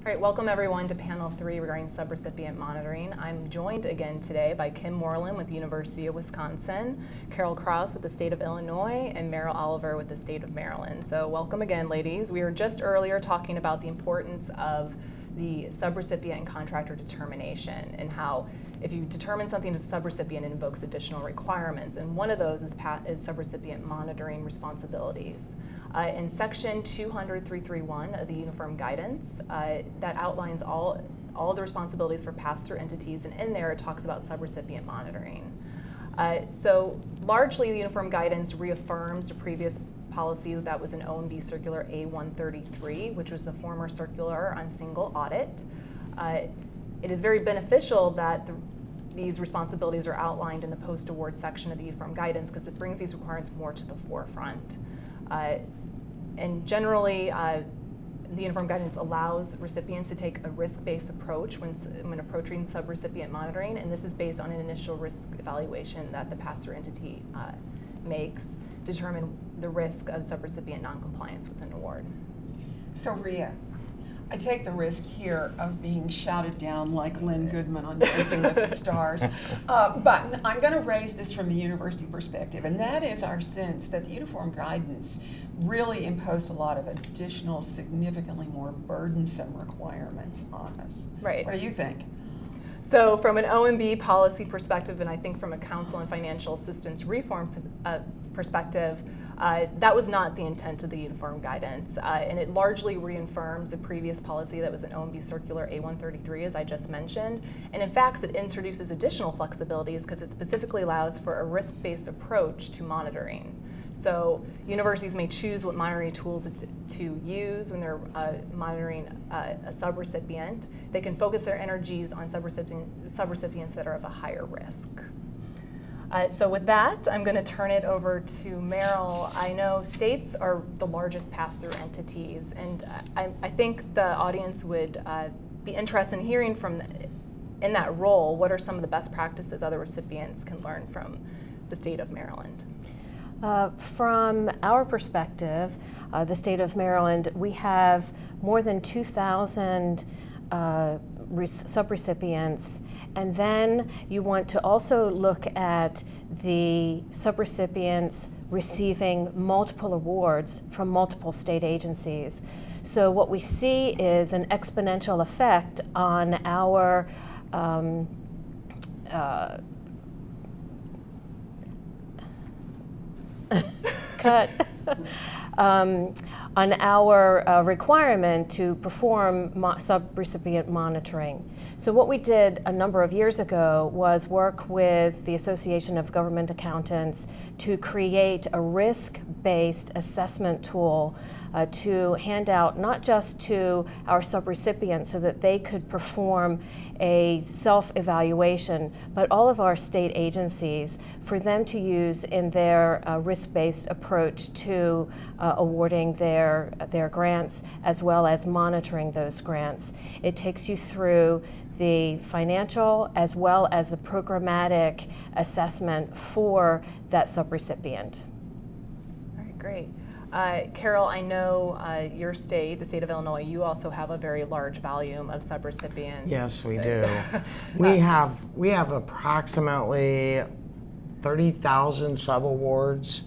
Great, welcome everyone to panel 3 regarding subrecipient monitoring. I'm joined again today by Kim Moreland with the University of Wisconsin, Kraus with the state of Illinois, and Merril Oliver with the state of Maryland. So welcome again, ladies. We were just earlier talking about the importance of the subrecipient and contractor determination and how if you determine something as a subrecipient, it invokes additional requirements, and one of those is subrecipient monitoring responsibilities. In section 200.331 of the Uniform Guidance, that outlines all the responsibilities for pass-through entities, and in there it talks about subrecipient monitoring. So largely the Uniform Guidance reaffirms the previous policy that was an OMB Circular A133, which was the former circular on single audit. It is very beneficial that these responsibilities are outlined in the post-award section of the Uniform Guidance because it brings these requirements more to the forefront. And generally, the Uniform Guidance allows recipients to take a risk-based approach when approaching subrecipient monitoring, and this is based on an initial risk evaluation that the pass-through entity makes to determine the risk of subrecipient noncompliance with an award. So Rhea, I take the risk here of being shouted down like Lynn Goodman on Dancing with the Stars, but I'm going to raise this from the university perspective, and that is our sense that the Uniform Guidance really imposed a lot of additional, significantly more burdensome requirements on us. Right. What do you think? So from an OMB policy perspective, and I think from a counsel and financial assistance reform perspective, that was not the intent of the Uniform Guidance, and it largely reaffirms the previous policy that was an OMB Circular A133, as I just mentioned, and in fact it introduces additional flexibilities because it specifically allows for a risk-based approach to monitoring. So universities may choose what monitoring tools to use when they're monitoring a subrecipient. They can focus their energies on subrecipients that are of a higher risk. So with that, I'm going to turn it over to Merril. I know states are the largest pass-through entities, and I think the audience would be interested in hearing from, in that role, what are some of the best practices other recipients can learn from the state of Maryland? From our perspective, the state of Maryland, we have more than 2,000 subrecipients, and then you want to also look at the subrecipients receiving multiple awards from multiple state agencies. So what we see is an exponential effect on our on our requirement to perform subrecipient monitoring. So what we did a number of years ago was work with the Association of Government Accountants to create a risk-based assessment tool to hand out not just to our subrecipients so that they could perform a self-evaluation, but all of our state agencies for them to use in their risk-based approach to awarding their grants as well as monitoring those grants. It takes you through the financial as well as the programmatic assessment for that subrecipient. All right, great. Carol, I know your state, the state of Illinois, you also have a very large volume of subrecipients. Yes, we do. we have approximately 30,000 subawards,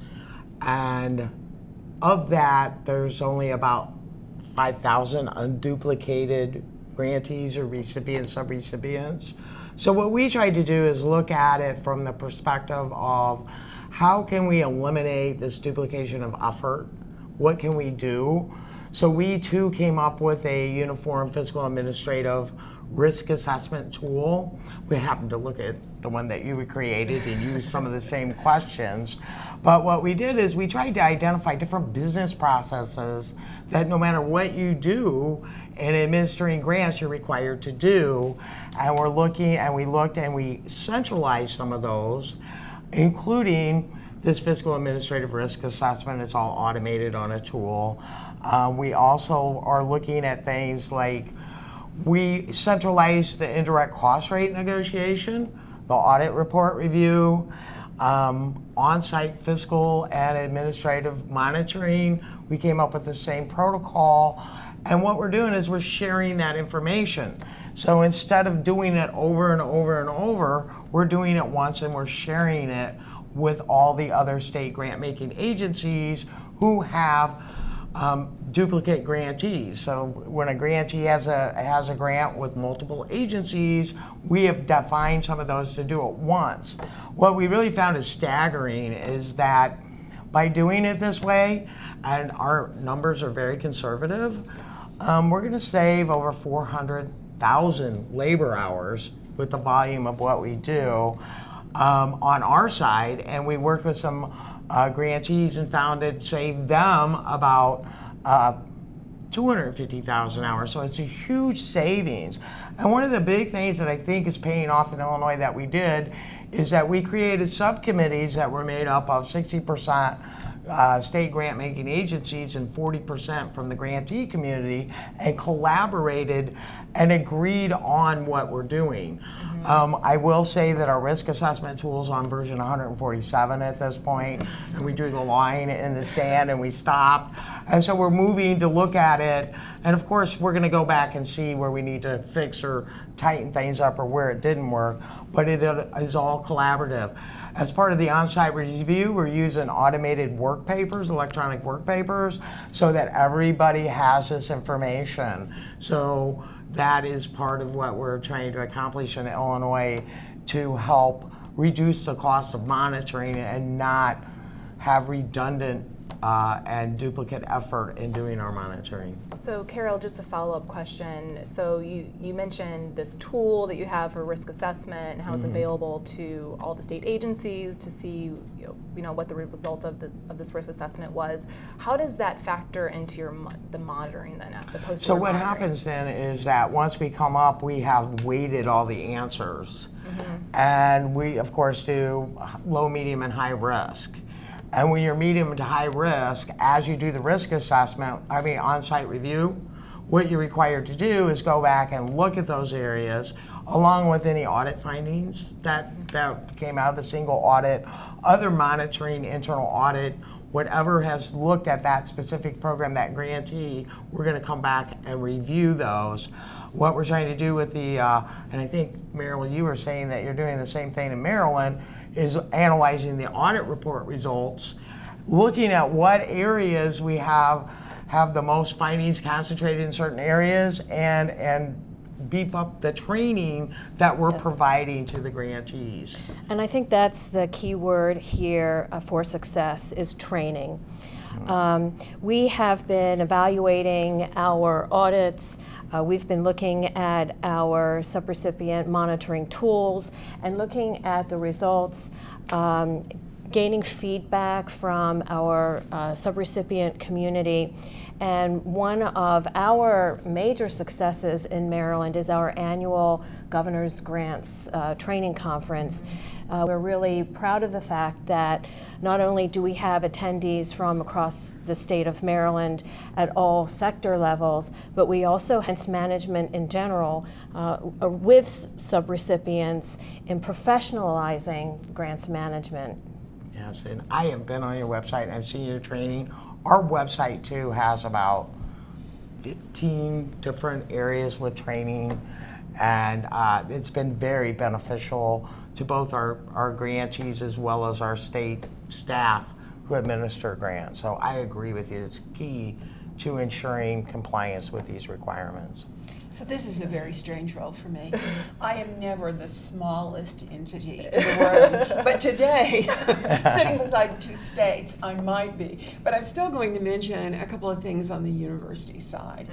and of that, there's only about 5,000 unduplicated grantees or recipients, subrecipients. So what we tried to do is look at it from the perspective of how can we eliminate this duplication of effort? What can we do? So we too came up with a uniform fiscal administrative risk assessment tool. We happened to look at the one that you created and use some of the same questions. But what we did is we tried to identify different business processes that no matter what you do in administering grants, you're required to do. And we looked and we centralized some of those, including this fiscal administrative risk assessment. It's all automated on a tool. We also are looking at things like we centralized the indirect cost rate negotiation, the audit report review, on-site fiscal and administrative monitoring. We came up with the same protocol, And what we're doing is we're sharing that information. So instead of doing it over and over and over, we're doing it once and we're sharing it with all the other state grant-making agencies who have duplicate grantees. So when a grantee has a grant with multiple agencies, we have defined some of those to do it once. What we really found is staggering is that by doing it this way, and our numbers are very conservative, we're going to save over 400,000 labor hours with the volume of what we do on our side. And we worked with some grantees and found it saved them about 250,000 hours. So it's a huge savings. And one of the big things that I think is paying off in Illinois that we did is that we created subcommittees that were made up of 60% state grant making agencies and 40% from the grantee community, and collaborated and agreed on what we're doing. I will say that our risk assessment tool is on version 147 at this point, and we drew the line in the sand and we stopped. And so we're moving to look at it, and of course we're going to go back and see where we need to fix or tighten things up or where it didn't work, but it is all collaborative. As part of the on-site review, we're using automated work papers, electronic work papers, so that everybody has this information. So that is part of what we're trying to accomplish in Illinois to help reduce the cost of monitoring and not have redundant and duplicate effort in doing our monitoring. So Carol, just a follow-up question. So you mentioned this tool that you have for risk assessment and how it's available to all the state agencies to see you know what the result of this risk assessment was. How does that factor into the monitoring then after the post? So what happens then is that once we come up, we have weighted all the answers, and we of course do low, medium, and high risk. And when you're medium to high risk, as you do the risk assessment, on-site review, what you're required to do is go back and look at those areas, along with any audit findings that came out of the single audit, other monitoring, internal audit, whatever has looked at that specific program, that grantee, we're going to come back and review those. What we're trying to do with the, and I think, Merril, you were saying that you're doing the same thing in Maryland, is analyzing the audit report results, looking at what areas we have the most findings concentrated in certain areas, and beef up the training that we're providing to the grantees. And I think that's the key word here for success is training. We have been evaluating our audits. We've been looking at our sub-recipient monitoring tools and looking at the results, gaining feedback from our sub-recipient community. And one of our major successes in Maryland is our annual Governor's Grants Training Conference. We're really proud of the fact that not only do we have attendees from across the state of Maryland at all sector levels, but we also have management in general with sub-recipients in professionalizing grants management. Yes, and I have been on your website and I've seen your training. Our website too has about 15 different areas with training, and it's been very beneficial to both our grantees as well as our state staff who administer grants. So I agree with you, it's key to ensuring compliance with these requirements. So this is a very strange role for me. I am never the smallest entity in the room, but today, sitting beside two states, I might be. But I'm still going to mention a couple of things on the university side.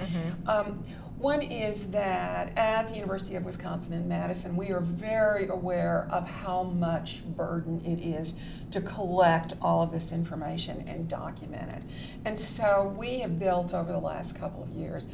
One is that at the University of Wisconsin in Madison, we are very aware of how much burden it is to collect all of this information and document it. And so we have built over the last couple of years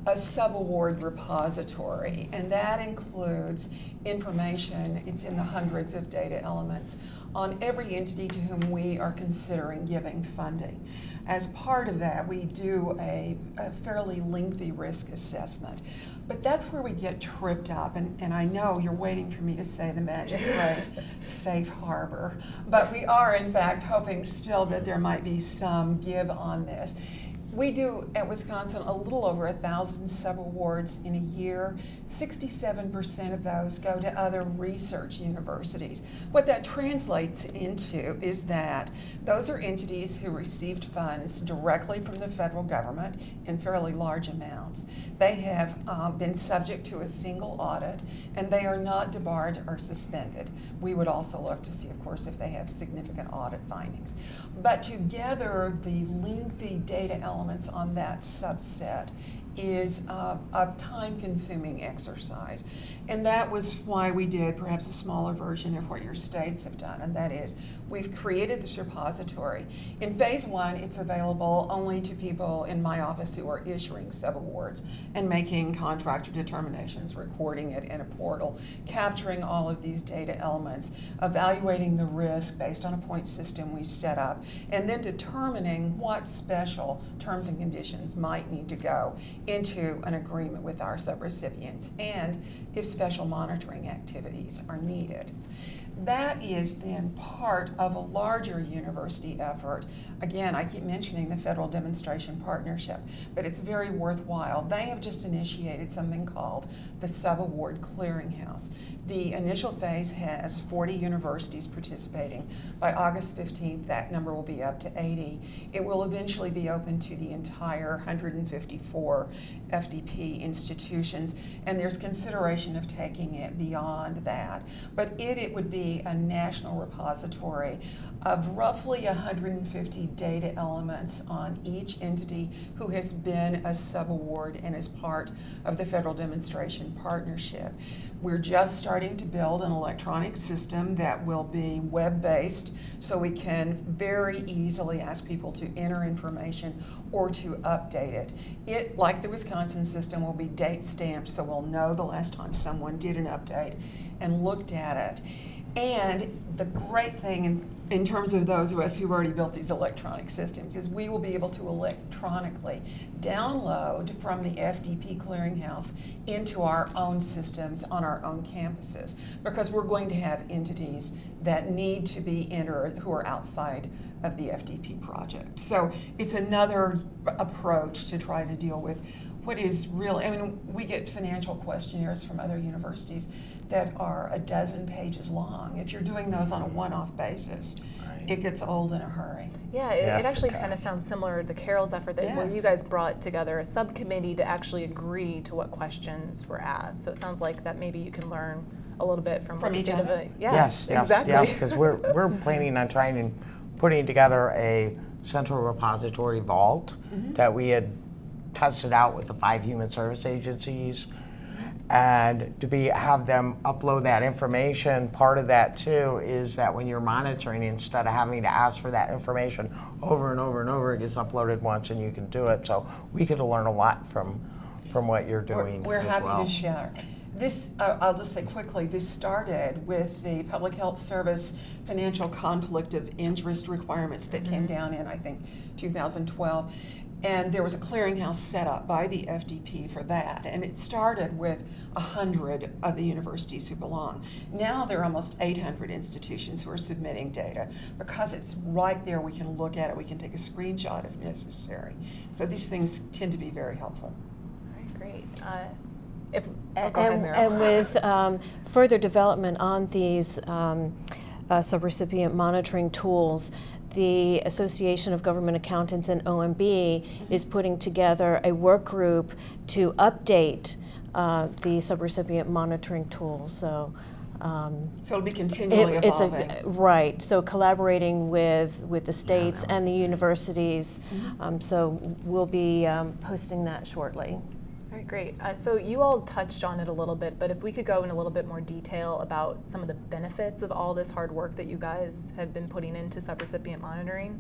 a sub-award repository, and that includes information, it's in the hundreds of data elements, on every entity to whom we are considering giving funding. As part of that, we do a fairly lengthy risk assessment. But that's where we get tripped up, and I know you're waiting for me to say the magic phrase, safe harbor. But we are, in fact, hoping still that there might be some give on this. We do at Wisconsin a little over 1,000 subawards in a year. 67% of those go to other research universities. What that translates into is that those are entities who received funds directly from the federal government in fairly large amounts. They have been subject to a single audit, and they are not debarred or suspended. We would also look to see, of course, if they have significant audit findings. But together, the lengthy data elements on that subset is a time-consuming exercise. And that was why we did perhaps a smaller version of what your states have done, and that is we've created this repository. In phase one, it's available only to people in my office who are issuing subawards and making contractor determinations, recording it in a portal, capturing all of these data elements, evaluating the risk based on a point system we set up, and then determining what special terms and conditions might need to go into an agreement with our subrecipients, and if special monitoring activities are needed. That is then part of a larger university effort. Again, I keep mentioning the Federal Demonstration Partnership, but it's very worthwhile. They have just initiated something called the Sub-Award Clearinghouse. The initial phase has 40 universities participating. By August 15th, that number will be up to 80. It will eventually be open to the entire 154 FDP institutions, and there's consideration of taking it beyond that. But it would be a national repository of roughly 150 data elements on each entity who has been a subaward and is part of the Federal Demonstration Partnership. We're just starting to build an electronic system that will be web-based, so we can very easily ask people to enter information or to update it. It, like the Wisconsin system, will be date stamped, so we'll know the last time someone did an update and looked at it. And the great thing in terms of those of us who've already built these electronic systems is we will be able to electronically download from the FDP clearinghouse into our own systems on our own campuses, because we're going to have entities that need to be entered who are outside of the FDP project. So it's another approach to try to deal with what is really, I mean, we get financial questionnaires from other universities that are a dozen pages long. If you're doing those on a one-off basis, it gets old in a hurry. Yeah, it actually kind of sounds similar to Carol's effort that where you guys brought together a subcommittee to actually agree to what questions were asked. So it sounds like that maybe you can learn a little bit from each other. Yes, exactly. Yes, because we're planning on trying and putting together a central repository vault that we had tested out with the 5 human service agencies, and to have them upload that information. Part of that too is that when you're monitoring, instead of having to ask for that information over and over and over, it gets uploaded once and you can do it. So we could learn a lot from what you're doing. We're as happy well. to share. This, I'll just say quickly, this started with the Public Health Service financial conflict of interest requirements that came down in, I think, 2012. And there was a clearinghouse set up by the FDP for that. And it started with 100 of the universities who belong. Now there are almost 800 institutions who are submitting data. Because it's right there, we can look at it, we can take a screenshot if necessary. So these things tend to be very helpful. All right, great. Go ahead, Merril. And with further development on these subrecipient monitoring tools, the Association of Government Accountants and OMB is putting together a work group to update the subrecipient monitoring tool. So it'll be continually evolving. Right. So collaborating with the states and the universities. So we'll be posting that shortly. All right, great. So you all touched on it a little bit, but if we could go in a little bit more detail about some of the benefits of all this hard work that you guys have been putting into subrecipient monitoring.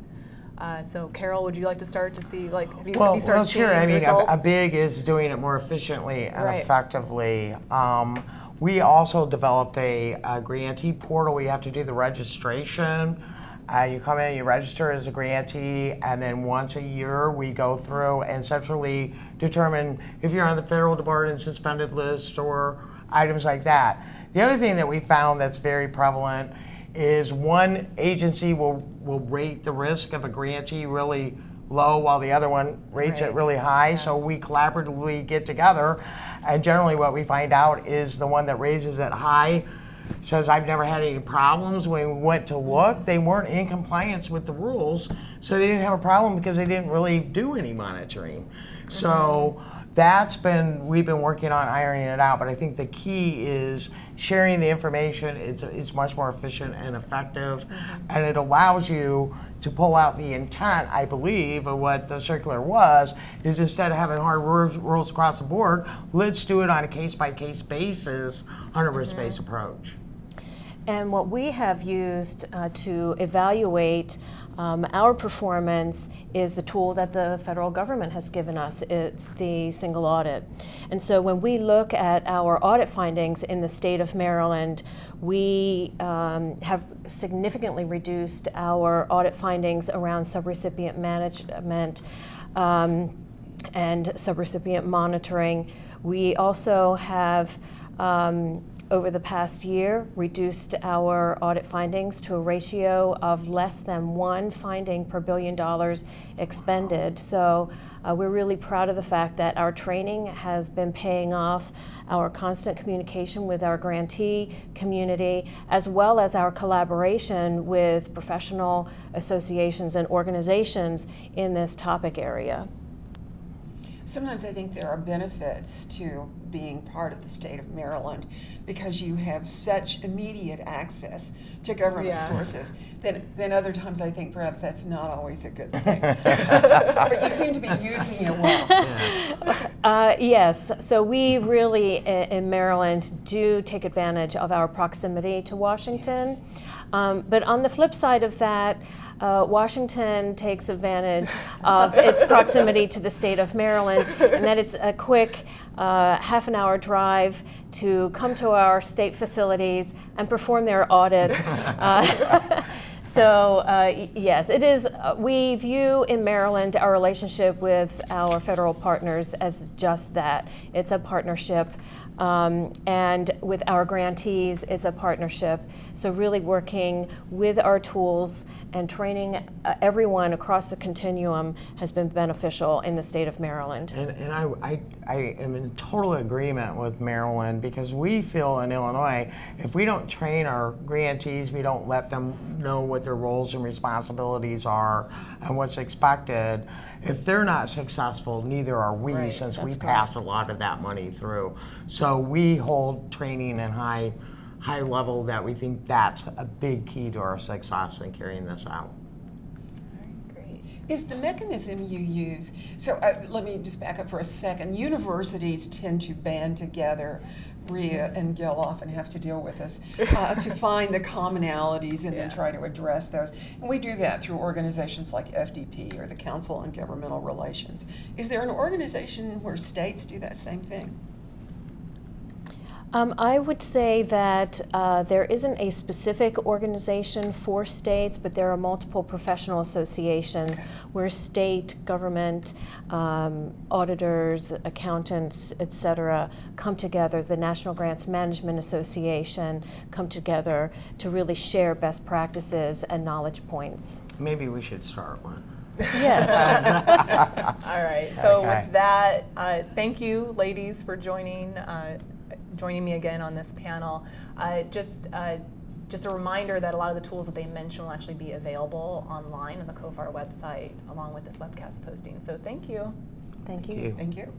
So Carol, would you like to start to see, like, have you started seeing sure. I mean, results? a big is doing it more efficiently and Right. effectively. We also developed a grantee portal. We have to do the registration. You come in, you register as a grantee, and then once a year we go through and centrally determine if you're on the federal debarred and suspended list or items like that. The other thing that we found that's very prevalent is one agency will rate the risk of a grantee really low while the other one rates it Right. really high. Yeah. So we collaboratively get together, and generally what we find out is the one that raises it high says, I've never had any problems. When we went to look, they weren't in compliance with the rules, so they didn't have a problem because they didn't really do any monitoring. So we've been working on ironing it out, but I think the key is sharing the information. It's much more efficient and effective, and it allows you to pull out the intent, I believe, of what the circular was, is instead of having hard rules across the board, let's do it on a case-by-case basis on a risk-based approach. And what we have used to evaluate our performance is the tool that the federal government has given us. It's the single audit. And so when we look at our audit findings in the state of Maryland, we have significantly reduced our audit findings around sub-recipient management and sub-recipient monitoring. We also have over the past year, reduced our audit findings to a ratio of less than 1 finding per $1 billion expended. So we're really proud of the fact that our training has been paying off, our constant communication with our grantee community, as well as our collaboration with professional associations and organizations in this topic area. Sometimes I think there are benefits to being part of the state of Maryland because you have such immediate access to government sources. Then other times I think perhaps that's not always a good thing. But you seem to be using it well. Yes, so we really in Maryland do take advantage of our proximity to Washington. But on the flip side of that, Washington takes advantage of its proximity to the state of Maryland, and that it's a quick half an hour drive to come to our state facilities and perform their audits. So yes, it is. We view in Maryland our relationship with our federal partners as just that. It's a partnership. And with our grantees, it's a partnership. So really working with our tools and training everyone across the continuum has been beneficial in the state of Maryland. And I am in total agreement with Maryland, because we feel in Illinois, if we don't train our grantees, we don't let them know what their roles and responsibilities are and what's expected, if they're not successful, neither are we, Right, since we that's pass a lot of that money through. So we hold training in high level, that we think that's a big key to our success in carrying this out. Great. Is the mechanism you use, so let me just back up for a second. Universities tend to band together. Rhea and Gil often have to deal with us to find the commonalities and then try to address those. And we do that through organizations like FDP or the Council on Governmental Relations. Is there an organization where states do that same thing? I would say that there isn't a specific organization for states, but there are multiple professional associations where state government, auditors, accountants, et cetera, come together. The National Grants Management Association come together to really share best practices and knowledge points. Maybe we should start one. Yes. All right. So Okay. with that, thank you, ladies, for joining me again on this panel. Just a reminder that a lot of the tools that they mentioned will actually be available online on the COFAR website along with this webcast posting. So thank you. Thank you. Thank you. Thank you.